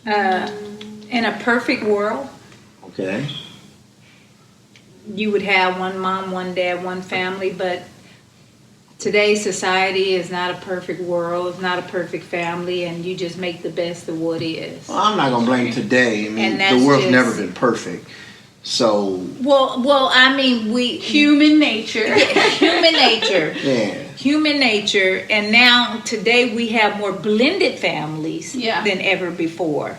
In a perfect world, Okay. you would have one mom, one dad, one family, but today's society is not a perfect world, it's not a perfect family, and you just make the best of what is. Well, I'm not gonna blame today. I mean, And that's the world's just- never been perfect. So Well, I mean, Human nature. human nature. yeah. Human nature, and now today we have more blended families Yeah. than ever before.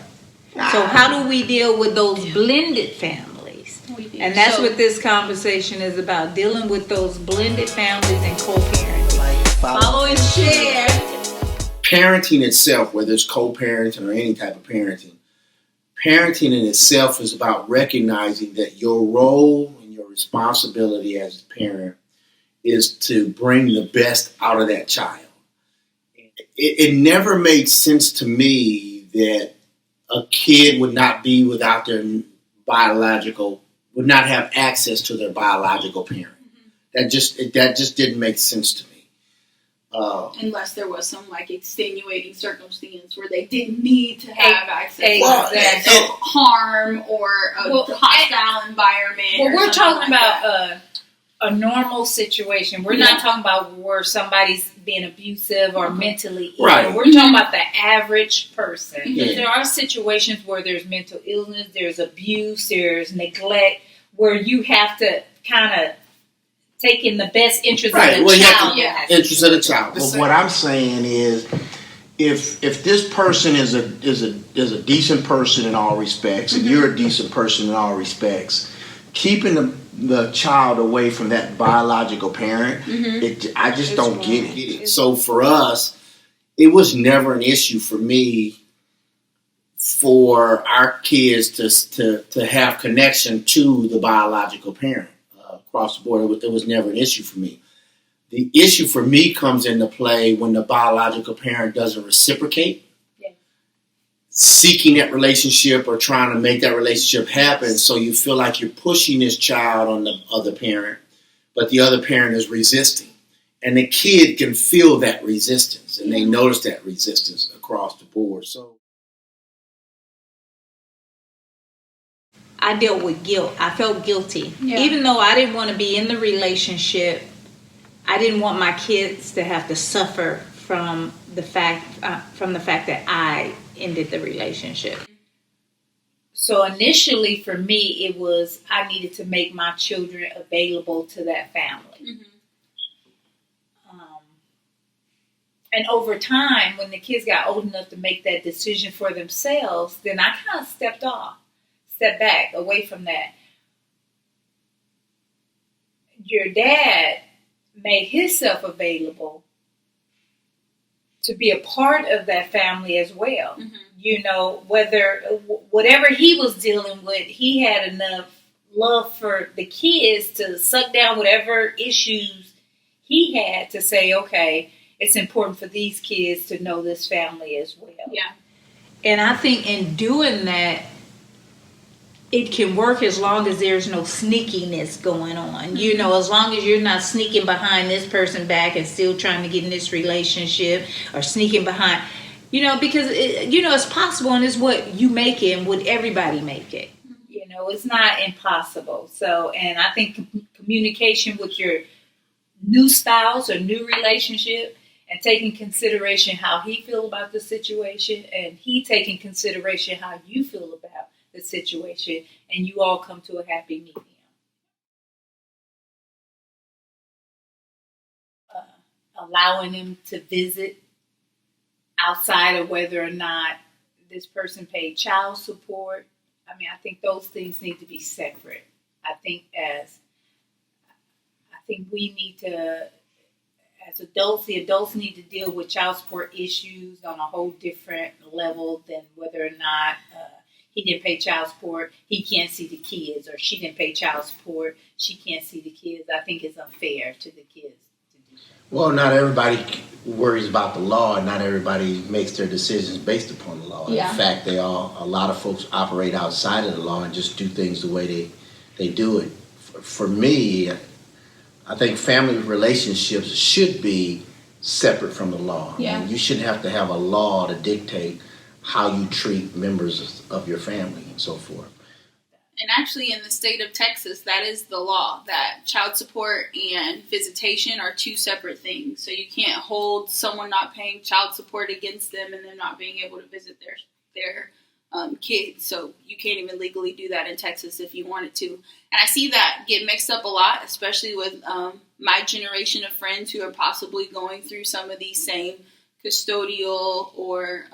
So how do we deal with those blended families? We do. And that's So- what this conversation is about, dealing with those blended families and co-parenting. Follow and share. Parenting itself, whether it's co-parenting or any type of parenting in itself is about recognizing that your role and your responsibility as a parent is to bring the best out of that child. It never made sense to me that a kid would not be without their would not have access to their biological parent. That just didn't make sense to me. Unless there was some like extenuating circumstance where they didn't need to have access Exactly. to harm or a hostile environment. Well, or we're something talking like about that. a normal situation. We're not talking about where somebody's being abusive or mentally ill. Right. We're talking about the average person. Yeah. There are situations where there's mental illness, there's abuse, there's neglect, where you have to kind of take in the best interest of the Well, you have child. to- in that interest of the child. But what I'm saying is, if this person is a decent person in all respects, and you're a decent person in all respects, keeping the child away from that biological parent, I just don't get it. So for us, it was never an issue for me for our kids to have connection to the biological parent across the board. It was never an issue for me. The issue for me comes into play when the biological parent doesn't reciprocate, seeking that relationship or trying to make that relationship happen. So you feel like you're pushing this child on the other parent, but the other parent is resisting. And the kid can feel that resistance, and they notice that resistance across the board. So I dealt with guilt. I felt guilty. Yeah. Even though I didn't want to be in the relationship, I didn't want my kids to have to suffer from the fact that I ended the relationship. So initially for me, it was I needed to make my children available to that family. And over time, when the kids got old enough to make that decision for themselves, then I kind of stepped back away from that. Your dad made himself available to be a part of that family as well. You know, whatever he was dealing with, he had enough love for the kids to suck down whatever issues he had to say, okay, it's important for these kids to know this family as well. Yeah. And I think in doing that, it can work as long as there's no sneakiness going on. You know, as long as you're not sneaking behind this person back and still trying to get in this relationship or sneaking behind, you know, because, it's possible and it's what you make it and would everybody make it. You know, it's not impossible. So, and I think communication with your new spouse or new relationship and taking consideration how he feel about the situation and he taking consideration how you feel about the situation, and you all come to a happy medium. Allowing them to visit outside of whether or not this person paid child support. I mean, I think those things need to be separate. I think we need to, as adults, the adults need to deal with child support issues on a whole different level than whether or not he didn't pay child support, he can't see the kids, or she didn't pay child support, she can't see the kids. I think it's unfair to the kids to do that. Well, not everybody worries about the law, and not everybody makes their decisions based upon the law. Yeah. In fact, a lot of folks operate outside of the law and just do things the way they do it. For me, I think family relationships should be separate from the law. Yeah. And you shouldn't have to have a law to dictate how you treat members of your family and so forth. And actually, in the state of Texas, that is the law, that child support and visitation are two separate things. So you can't hold someone not paying child support against them and them not being able to visit their kids. So you can't even legally do that in Texas if you wanted to. And I see that get mixed up a lot, especially with my generation of friends who are possibly going through some of these same custodial or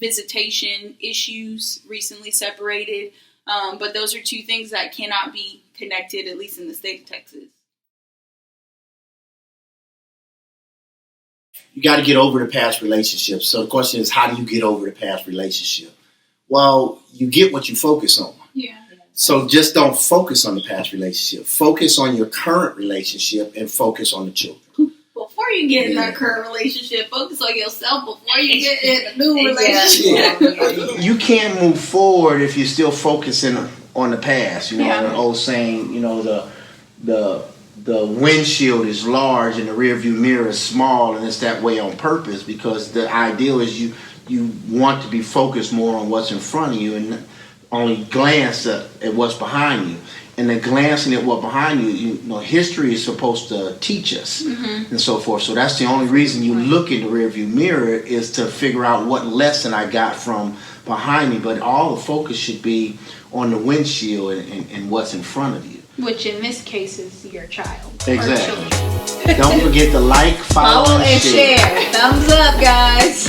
visitation issues, recently separated. But those are two things that cannot be connected, at least in the state of Texas. You got to get over the past relationships. So the question is, how do you get over the past relationship? Well, you get what you focus on. Yeah. So just don't focus on the past relationship. Focus on your current relationship and focus on the children. Before you get in that current relationship, focus on yourself before you get in a new relationship. You can't move forward if you're still focusing on the past. You know, the old saying, you know, the windshield is large and the rear view mirror is small, and it's that way on purpose because the ideal is you want to be focused more on what's in front of you and only glance at what's behind you. And then glancing at what's behind you, you know, history is supposed to teach us and so forth. So that's the only reason you look in the rearview mirror is to figure out what lesson I got from behind me. But all the focus should be on the windshield and what's in front of you. Which in this case is your child. Exactly. Don't forget to like, follow and share. Thumbs up, guys.